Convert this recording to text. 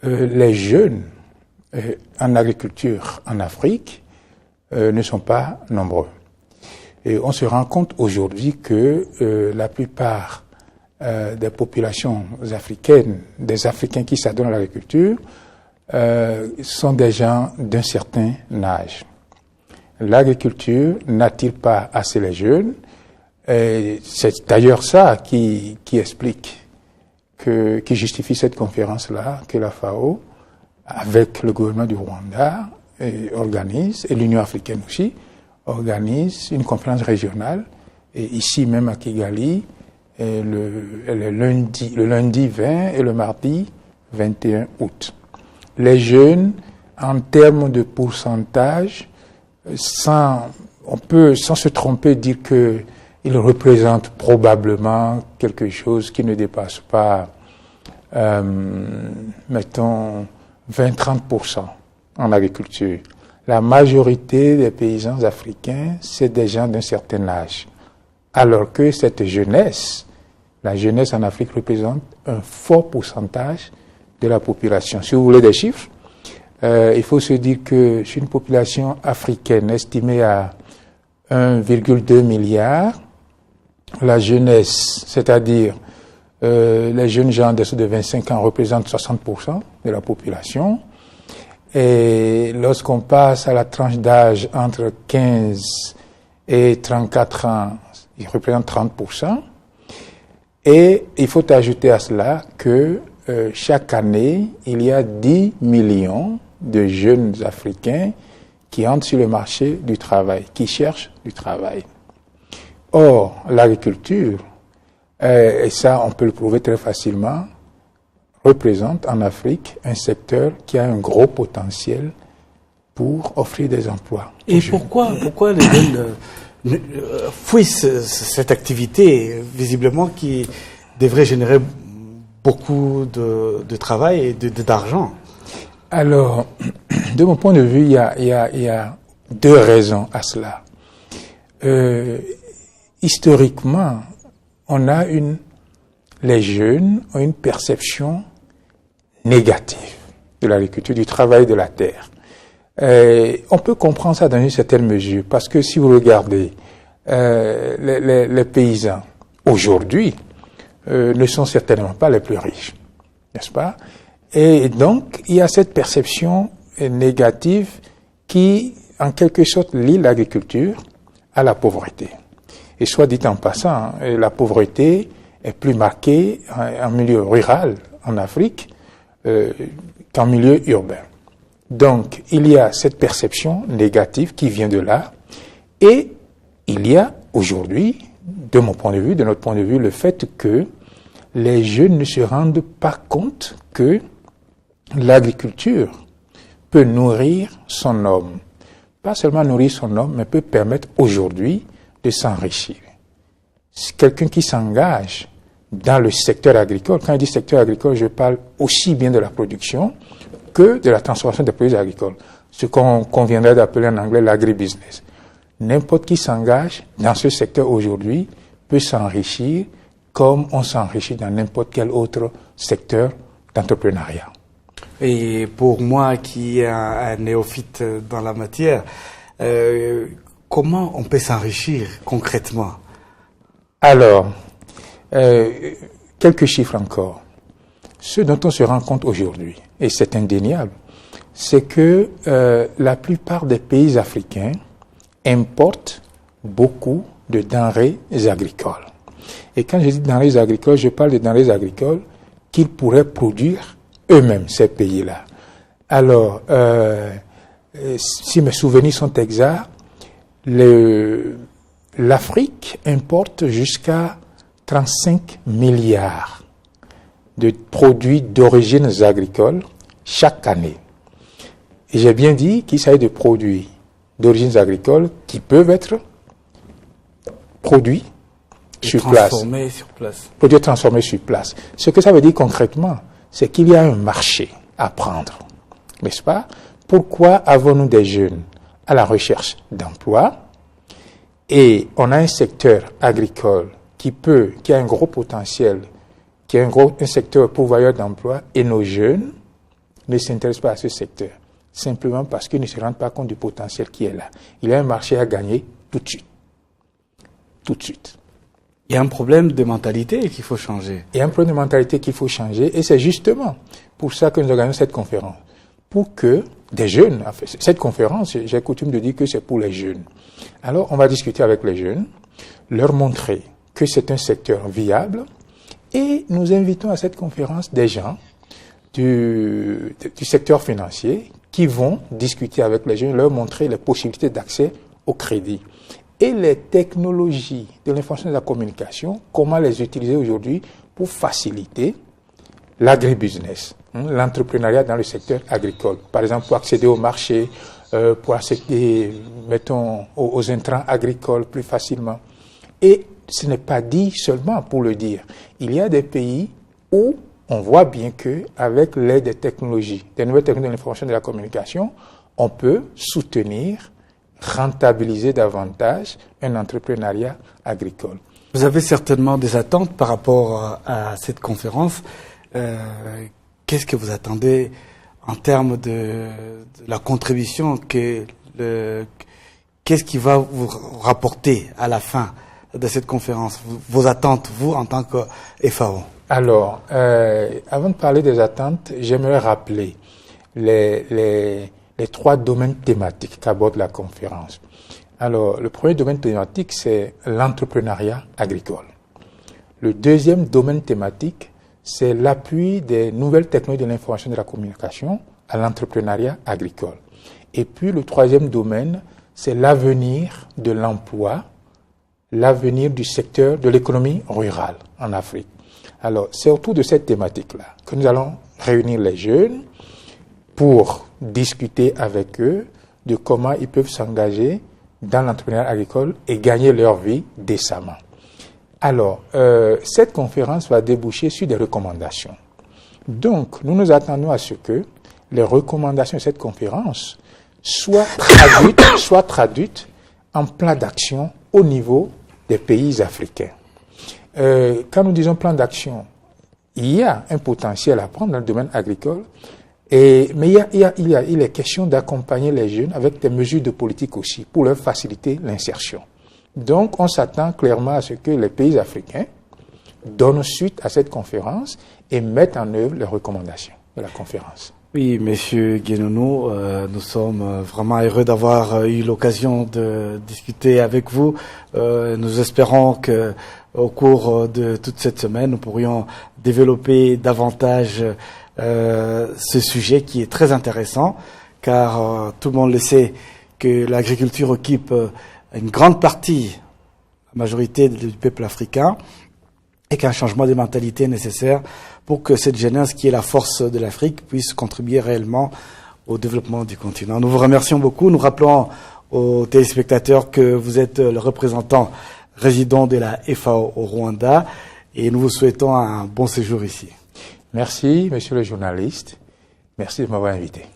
les jeunes en agriculture en Afrique ne sont pas nombreux. Et on se rend compte aujourd'hui que la plupart des populations africaines, des Africains qui s'adonnent à l'agriculture, sont des gens d'un certain âge. L'agriculture n'attire pas assez les jeunes. Et c'est d'ailleurs ça qui explique, qui justifie cette conférence-là, que la FAO, avec le gouvernement du Rwanda, organise, et l'Union africaine aussi, organise une conférence régionale, et ici même à Kigali, le lundi 20 et le mardi 21 août. Les jeunes, en termes de pourcentage, sans se tromper, dire qu'ils représentent probablement quelque chose qui ne dépasse pas, mettons, 20-30% en agriculture. La majorité des paysans africains, c'est des gens d'un certain âge. Alors que cette jeunesse, la jeunesse en Afrique représente un fort pourcentage de la population. Si vous voulez des chiffres, il faut se dire que sur une population africaine estimée à 1,2 milliard, la jeunesse, c'est-à-dire les jeunes gens en dessous de 25 ans représentent 60% de la population. Et lorsqu'on passe à la tranche d'âge entre 15 et 34 ans, ils représentent 30%. Et il faut ajouter à cela que chaque année, il y a 10 millions de jeunes Africains qui entrent sur le marché du travail, qui cherchent du travail. Or, l'agriculture, et ça on peut le prouver très facilement, représente en Afrique un secteur qui a un gros potentiel pour offrir des emplois. Et pourquoi les jeunes fuient cette activité, visiblement, qui devrait générer beaucoup de travail et d'argent? Alors, de mon point de vue, il y a deux raisons à cela. Historiquement, les jeunes ont une perception négative de l'agriculture, du travail de la terre. On peut comprendre ça dans une certaine mesure, parce que si vous regardez les paysans aujourd'hui ne sont certainement pas les plus riches, n'est-ce pas? Et donc, il y a cette perception négative qui, en quelque sorte, lie l'agriculture à la pauvreté. Et soit dit en passant, la pauvreté est plus marquée en milieu rural en Afrique qu'en milieu urbain. Donc, il y a cette perception négative qui vient de là, et il y a aujourd'hui, de mon point de vue, de notre point de vue, le fait que les jeunes ne se rendent pas compte que l'agriculture peut nourrir son homme. Pas seulement nourrir son homme, mais peut permettre aujourd'hui de s'enrichir. Quelqu'un qui s'engage dans le secteur agricole, quand je dis secteur agricole, je parle aussi bien de la production que de la transformation des produits agricoles, ce qu'on conviendrait d'appeler en anglais l'agribusiness. N'importe qui s'engage dans ce secteur aujourd'hui peut s'enrichir comme on s'enrichit dans n'importe quel autre secteur d'entrepreneuriat. Et pour moi qui est un néophyte dans la matière, comment on peut s'enrichir concrètement? Alors, quelques chiffres encore. Ce dont on se rend compte aujourd'hui, et c'est indéniable, c'est que la plupart des pays africains importent beaucoup de denrées agricoles. Et quand je dis denrées agricoles, je parle de denrées agricoles qu'ils pourraient produire eux-mêmes, ces pays-là. Alors, si mes souvenirs sont exacts, l'Afrique importe jusqu'à 35 milliards de produits d'origine agricole chaque année. Et j'ai bien dit qu'il s'agit de produits d'origine agricole qui peuvent être produits sur place. Produits transformés sur place. Ce que ça veut dire concrètement, c'est qu'il y a un marché à prendre, n'est-ce pas? Pourquoi avons-nous des jeunes à la recherche d'emploi et on a un secteur agricole qui a un gros potentiel, qui est un secteur pourvoyeur d'emploi, et nos jeunes ne s'intéressent pas à ce secteur, simplement parce qu'ils ne se rendent pas compte du potentiel qui est là. Il y a un marché à gagner tout de suite. Tout de suite. Il y a un problème de mentalité qu'il faut changer. Il y a un problème de mentalité qu'il faut changer, et c'est justement pour ça que nous organisons cette conférence. Pour que des jeunes, cette conférence, j'ai coutume de dire que c'est pour les jeunes. Alors, on va discuter avec les jeunes, leur montrer que c'est un secteur viable, et nous invitons à cette conférence des gens du secteur financier qui vont discuter avec les jeunes, leur montrer les possibilités d'accès au crédit et les technologies de l'information et de la communication, comment les utiliser aujourd'hui pour faciliter l'agribusiness, l'entrepreneuriat dans le secteur agricole. Par exemple, pour accéder au marché, pour accéder, mettons, aux intrants agricoles plus facilement. Et ce n'est pas dit seulement pour le dire. Il y a des pays où on voit bien que, avec l'aide des technologies, des nouvelles technologies de l'information et de la communication, on peut soutenir, rentabiliser davantage un entrepreneuriat agricole. Vous avez certainement des attentes par rapport à cette conférence. Qu'est-ce que vous attendez en termes de la contribution qu'est-ce qui va vous rapporter à la fin de cette conférence? Vos attentes, vous, en tant que FAO? Alors, avant de parler des attentes, j'aimerais rappeler les 3 domaines thématiques qu'aborde la conférence. Alors, le premier domaine thématique, c'est l'entrepreneuriat agricole. Le deuxième domaine thématique, c'est l'appui des nouvelles technologies de l'information et de la communication à l'entrepreneuriat agricole. Et puis, le troisième domaine, c'est l'avenir de l'emploi, l'avenir du secteur de l'économie rurale en Afrique. Alors, c'est autour de cette thématique-là que nous allons réunir les jeunes pour discuter avec eux de comment ils peuvent s'engager dans l'entrepreneuriat agricole et gagner leur vie décemment. Alors, cette conférence va déboucher sur des recommandations. Donc, nous nous attendons à ce que les recommandations de cette conférence soient traduites en plan d'action au niveau des pays africains. Quand nous disons plan d'action, il y a un potentiel à prendre dans le domaine agricole, mais il est question d'accompagner les jeunes avec des mesures de politique aussi pour leur faciliter l'insertion. Donc, on s'attend clairement à ce que les pays africains donnent suite à cette conférence et mettent en œuvre les recommandations de la conférence. Oui, Monsieur Guénono, nous sommes vraiment heureux d'avoir eu l'occasion de discuter avec vous. Nous espérons que, au cours de toute cette semaine, nous pourrions développer davantage ce sujet qui est très intéressant, car tout le monde le sait que l'agriculture occupe une grande partie, la majorité du peuple africain, et qu'un changement de mentalité est nécessaire pour que cette jeunesse qui est la force de l'Afrique puisse contribuer réellement au développement du continent. Nous vous remercions beaucoup. Nous rappelons aux téléspectateurs que vous êtes le représentant résident de la FAO au Rwanda et nous vous souhaitons un bon séjour ici. Merci, monsieur le journaliste. Merci de m'avoir invité.